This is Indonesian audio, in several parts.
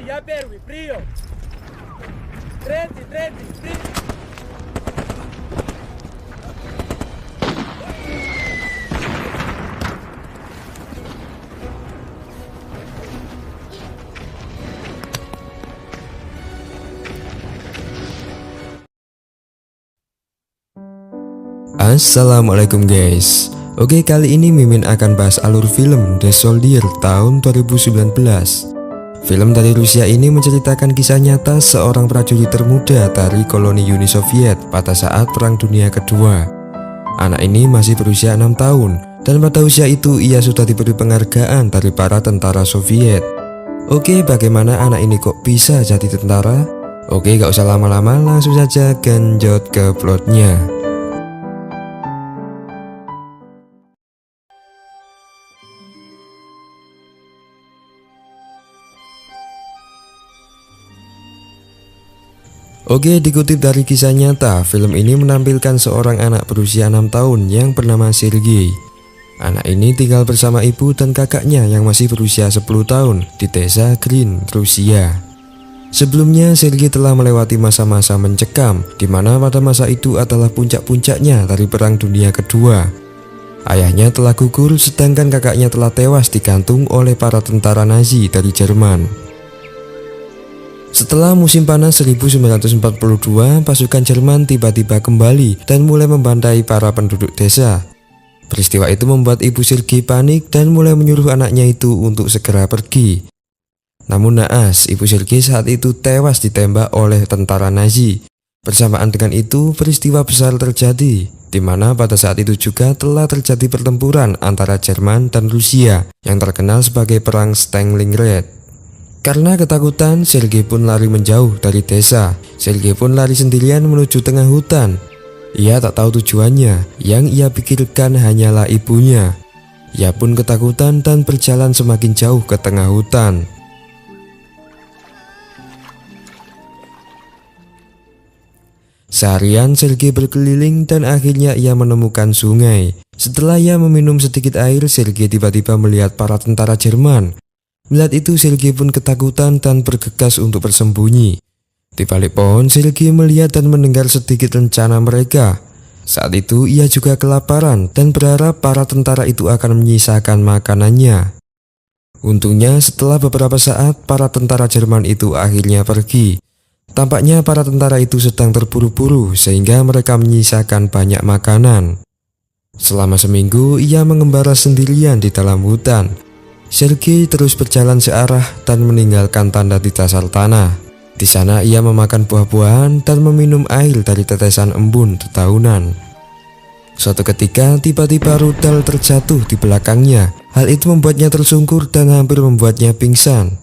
ya perwi, frio. Trenti, frio. Assalamualaikum guys. Oke, kali ini Mimin akan bahas alur film The Soldier tahun 2019. Film dari Rusia ini menceritakan kisah nyata seorang prajurit termuda dari koloni Uni Soviet pada saat Perang Dunia Kedua. Anak ini masih berusia 6 tahun dan pada usia itu ia sudah diberi penghargaan dari para tentara Soviet. Oke, bagaimana anak ini kok bisa jadi tentara? Oke, gak usah lama-lama, langsung saja genjot ke plotnya. Oke, dikutip dari kisah nyata, film ini menampilkan seorang anak berusia 6 tahun yang bernama Sergei. Anak ini tinggal bersama ibu dan kakaknya yang masih berusia 10 tahun di desa Green, Rusia. Sebelumnya, Sergei telah melewati masa-masa mencekam, di mana pada masa itu adalah puncak-puncaknya dari Perang Dunia Kedua. Ayahnya telah gugur, sedangkan kakaknya telah tewas digantung oleh para tentara Nazi dari Jerman. Setelah musim panas 1942, pasukan Jerman tiba-tiba kembali dan mulai membantai para penduduk desa. Peristiwa itu membuat ibu Sergei panik dan mulai menyuruh anaknya itu untuk segera pergi. Namun naas, ibu Sergei saat itu tewas ditembak oleh tentara Nazi. Bersamaan dengan itu, peristiwa besar terjadi, di mana pada saat itu juga telah terjadi pertempuran antara Jerman dan Rusia yang terkenal sebagai Perang Stalingrad. Karena ketakutan, Sergei pun lari menjauh dari desa. Sergei pun lari sendirian menuju tengah hutan. Ia tak tahu tujuannya, yang ia pikirkan hanyalah ibunya. Ia pun ketakutan dan berjalan semakin jauh ke tengah hutan. Seharian Sergei berkeliling dan akhirnya ia menemukan sungai. Setelah ia meminum sedikit air, Sergei tiba-tiba melihat para tentara Jerman. Melihat itu, Sergei pun ketakutan dan bergegas untuk bersembunyi. Di balik pohon, Sergei melihat dan mendengar sedikit rencana mereka. Saat itu ia juga kelaparan dan berharap para tentara itu akan menyisakan makanannya. Untungnya setelah beberapa saat, para tentara Jerman itu akhirnya pergi. Tampaknya para tentara itu sedang terburu-buru sehingga mereka menyisakan banyak makanan. Selama seminggu ia mengembara sendirian di dalam hutan. Sergei terus berjalan searah dan meninggalkan tanda di dasar tanah. Di sana ia memakan buah-buahan dan meminum air dari tetesan embun dedaunan. Suatu ketika tiba-tiba rudal terjatuh di belakangnya. Hal itu membuatnya tersungkur dan hampir membuatnya pingsan.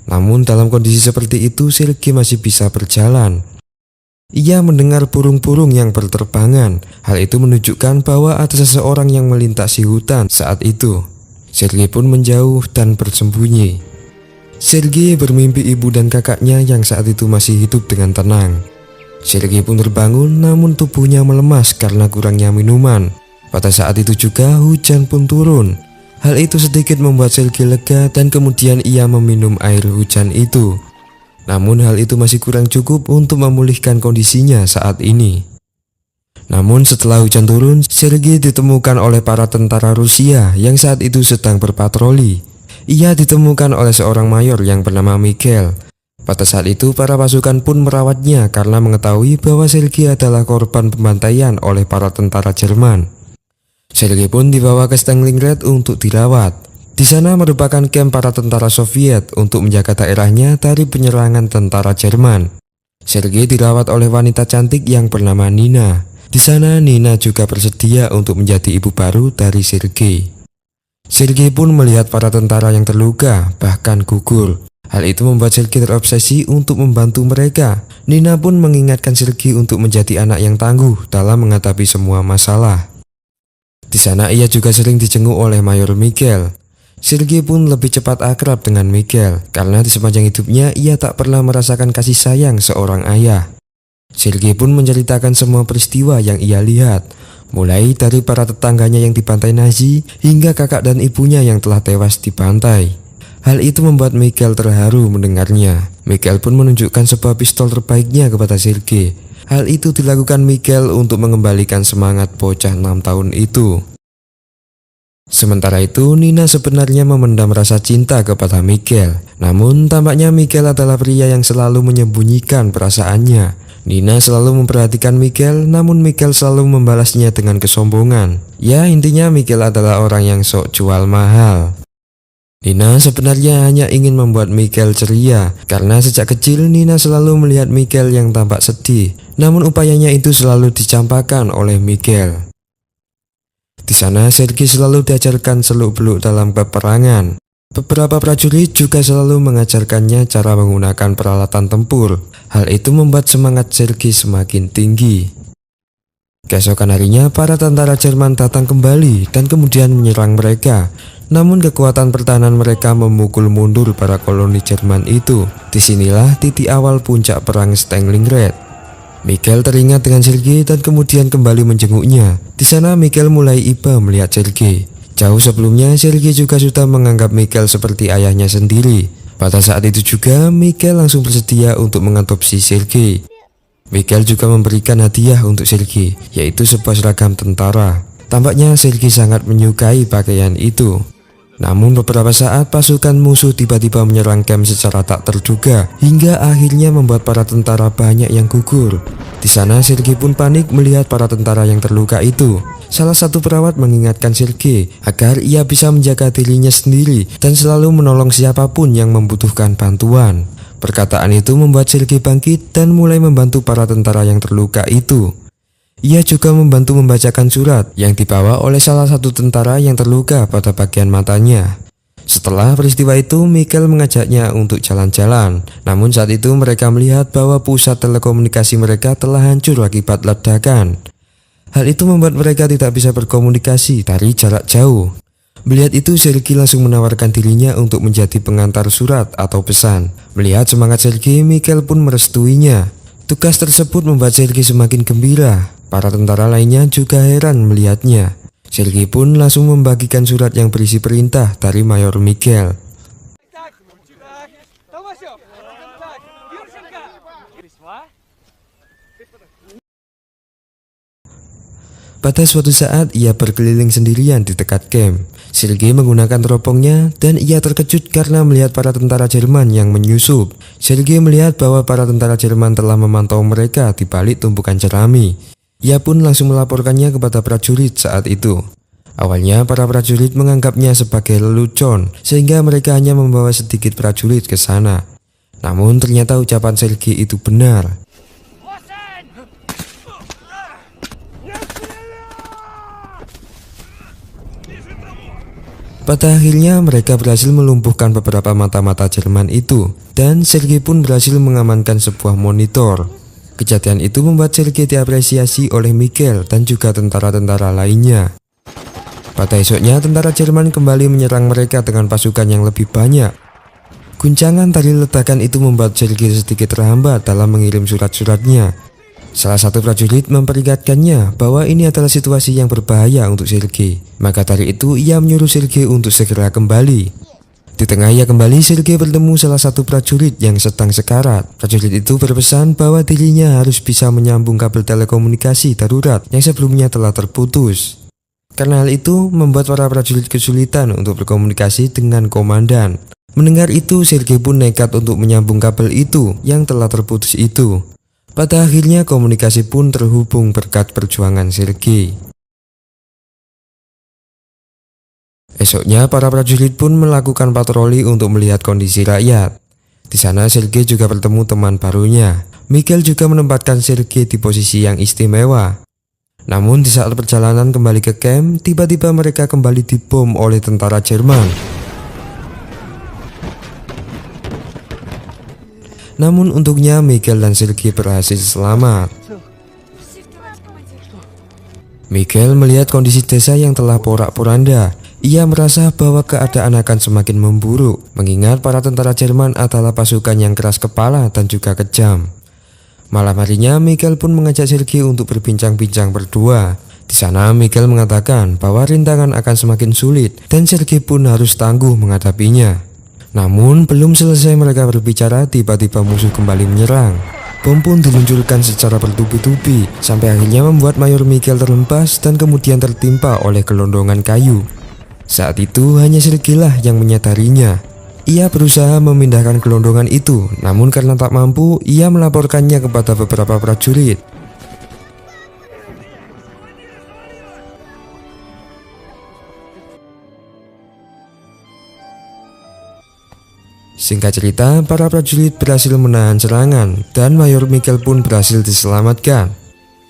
Namun dalam kondisi seperti itu Sergei masih bisa berjalan. Ia mendengar burung-burung yang berterbangan. Hal itu menunjukkan bahwa ada seseorang yang melintasi hutan saat itu. Sergei pun menjauh dan bersembunyi. Sergei bermimpi ibu dan kakaknya yang saat itu masih hidup dengan tenang. Sergei pun terbangun namun tubuhnya melemas karena kurangnya minuman. Pada saat itu juga hujan pun turun. Hal itu sedikit membuat Sergei lega dan kemudian ia meminum air hujan itu. Namun hal itu masih kurang cukup untuk memulihkan kondisinya saat ini. Namun setelah hujan turun, Sergei ditemukan oleh para tentara Rusia yang saat itu sedang berpatroli. Ia ditemukan oleh seorang mayor yang bernama Mikhail. Pada saat itu para pasukan pun merawatnya karena mengetahui bahwa Sergei adalah korban pembantaian oleh para tentara Jerman. Sergei pun dibawa ke Stalingrad untuk dirawat. Di sana merupakan kamp para tentara Soviet untuk menjaga daerahnya dari penyerangan tentara Jerman. Sergei dirawat oleh wanita cantik yang bernama Nina. Di sana Nina juga bersedia untuk menjadi ibu baru dari Sergei. Sergei pun melihat para tentara yang terluka, bahkan gugur. Hal itu membuat Sergei terobsesi untuk membantu mereka. Nina pun mengingatkan Sergei untuk menjadi anak yang tangguh dalam menghadapi semua masalah. Di sana ia juga sering dijenguk oleh Mayor Mikhail. Sergei pun lebih cepat akrab dengan Mikhail karena di sepanjang hidupnya ia tak pernah merasakan kasih sayang seorang ayah. Sergei pun menceritakan semua peristiwa yang ia lihat, mulai dari para tetangganya yang dibantai Nazi hingga kakak dan ibunya yang telah tewas dibantai. Hal itu membuat Michael terharu mendengarnya. Michael pun menunjukkan sebuah pistol terbaiknya kepada Sergei. Hal itu dilakukan Michael untuk mengembalikan semangat bocah 6 tahun itu. Sementara itu, Nina sebenarnya memendam rasa cinta kepada Michael. Namun, tampaknya Michael adalah pria yang selalu menyembunyikan perasaannya. Nina selalu memperhatikan Michael, namun Michael selalu membalasnya dengan kesombongan. Ya, intinya Michael adalah orang yang sok jual mahal. Nina sebenarnya hanya ingin membuat Michael ceria, karena sejak kecil Nina selalu melihat Michael yang tampak sedih. Namun upayanya itu selalu dicampakkan oleh Michael. Di sana Sergei selalu diajarkan seluk-beluk dalam peperangan. Beberapa prajurit juga selalu mengajarkannya cara menggunakan peralatan tempur. Hal itu membuat semangat Sergei semakin tinggi. Keesokan harinya para tentara Jerman datang kembali dan kemudian menyerang mereka. Namun kekuatan pertahanan mereka memukul mundur para koloni Jerman itu. Disinilah titik awal puncak perang Stalingrad. Michael teringat dengan Sergei dan kemudian kembali menjenguknya. Di sana Michael mulai iba melihat Sergei. Jauh sebelumnya Sergei juga sudah menganggap Michael seperti ayahnya sendiri. Pada saat itu juga Michael langsung bersedia untuk mengadopsi Sergei. Michael juga memberikan hadiah untuk Sergei, yaitu sebuah seragam tentara. Tampaknya Sergei sangat menyukai pakaian itu. Namun beberapa saat pasukan musuh tiba-tiba menyerang camp secara tak terduga, hingga akhirnya membuat para tentara banyak yang gugur. Di sana Sergei pun panik melihat para tentara yang terluka itu. Salah satu perawat mengingatkan Sergei agar ia bisa menjaga dirinya sendiri dan selalu menolong siapapun yang membutuhkan bantuan. Perkataan itu membuat Sergei bangkit dan mulai membantu para tentara yang terluka itu. Ia juga membantu membacakan surat yang dibawa oleh salah satu tentara yang terluka pada bagian matanya. Setelah peristiwa itu, Michael mengajaknya untuk jalan-jalan. Namun saat itu mereka melihat bahwa pusat telekomunikasi mereka telah hancur akibat ledakan. Hal itu membuat mereka tidak bisa berkomunikasi dari jarak jauh. Melihat itu, Sergei langsung menawarkan dirinya untuk menjadi pengantar surat atau pesan. Melihat semangat Sergei, Michael pun merestuinya. Tugas tersebut membuat Sergei semakin gembira. Para tentara lainnya juga heran melihatnya. Sergei pun langsung membagikan surat yang berisi perintah dari Mayor Michael. Pada suatu saat ia berkeliling sendirian di dekat camp. Sergei menggunakan teropongnya dan ia terkejut karena melihat para tentara Jerman yang menyusup. Sergei melihat bahwa para tentara Jerman telah memantau mereka di balik tumpukan jerami. Ia pun langsung melaporkannya kepada prajurit saat itu. Awalnya para prajurit menganggapnya sebagai lelucon sehingga mereka hanya membawa sedikit prajurit ke sana. Namun ternyata ucapan Sergei itu benar. Pada akhirnya mereka berhasil melumpuhkan beberapa mata-mata Jerman itu dan Sergei pun berhasil mengamankan sebuah monitor. Kejadian itu membuat Sergei diapresiasi oleh Michael dan juga tentara-tentara lainnya. Pada esoknya tentara Jerman kembali menyerang mereka dengan pasukan yang lebih banyak. Guncangan dari ledakan itu membuat Sergei sedikit terhambat dalam mengirim surat-suratnya. Salah satu prajurit memperingatkannya bahwa ini adalah situasi yang berbahaya untuk Sergei. Maka dari itu ia menyuruh Sergei untuk segera kembali. Di tengah ia kembali, Sergei bertemu salah satu prajurit yang sedang sekarat. Prajurit itu berpesan bahwa dirinya harus bisa menyambung kabel telekomunikasi darurat yang sebelumnya telah terputus. Karena hal itu membuat para prajurit kesulitan untuk berkomunikasi dengan komandan. Mendengar itu, Sergei pun nekat untuk menyambung kabel itu yang telah terputus itu. Pada akhirnya komunikasi pun terhubung berkat perjuangan Sergei. Esoknya para prajurit pun melakukan patroli untuk melihat kondisi rakyat. Di sana Sergei juga bertemu teman barunya. Michael juga menempatkan Sergei di posisi yang istimewa. Namun di saat perjalanan kembali ke camp, tiba-tiba mereka kembali dibom oleh tentara Jerman. Namun untungnya Michael dan Sergei berhasil selamat. Michael melihat kondisi desa yang telah porak-poranda. Ia merasa bahwa keadaan akan semakin memburuk, mengingat para tentara Jerman adalah pasukan yang keras kepala dan juga kejam. Malam harinya Michael pun mengajak Sergei untuk berbincang-bincang berdua. Di sana Michael mengatakan bahwa rintangan akan semakin sulit dan Sergei pun harus tangguh menghadapinya. Namun belum selesai mereka berbicara, tiba-tiba musuh kembali menyerang. Bom pun diluncurkan secara bertubi-tubi, sampai akhirnya membuat Mayor Miguel terhempas dan kemudian tertimpa oleh gelondongan kayu. Saat itu hanya Sergei lah yang menyadarinya. Ia berusaha memindahkan gelondongan itu, namun karena tak mampu, ia melaporkannya kepada beberapa prajurit. Singkat cerita, para prajurit berhasil menahan serangan dan Mayor Miguel pun berhasil diselamatkan.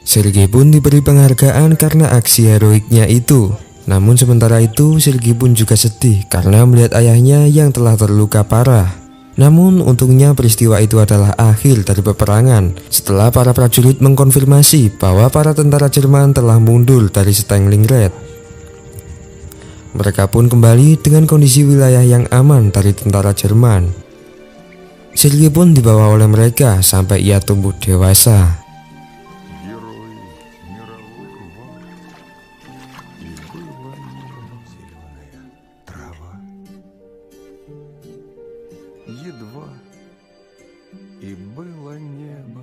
Sergei pun diberi penghargaan karena aksi heroiknya itu. Namun sementara itu Sergei pun juga sedih karena melihat ayahnya yang telah terluka parah. Namun untungnya peristiwa itu adalah akhir dari peperangan setelah para prajurit mengkonfirmasi bahwa para tentara Jerman telah mundur dari Stalingrad. Mereka pun kembali dengan kondisi wilayah yang aman dari tentara Jerman. Sergei pun dibawa oleh mereka sampai ia tumbuh dewasa. Герой мировых войн, и было небо, зеленая трава. Едва, и было небо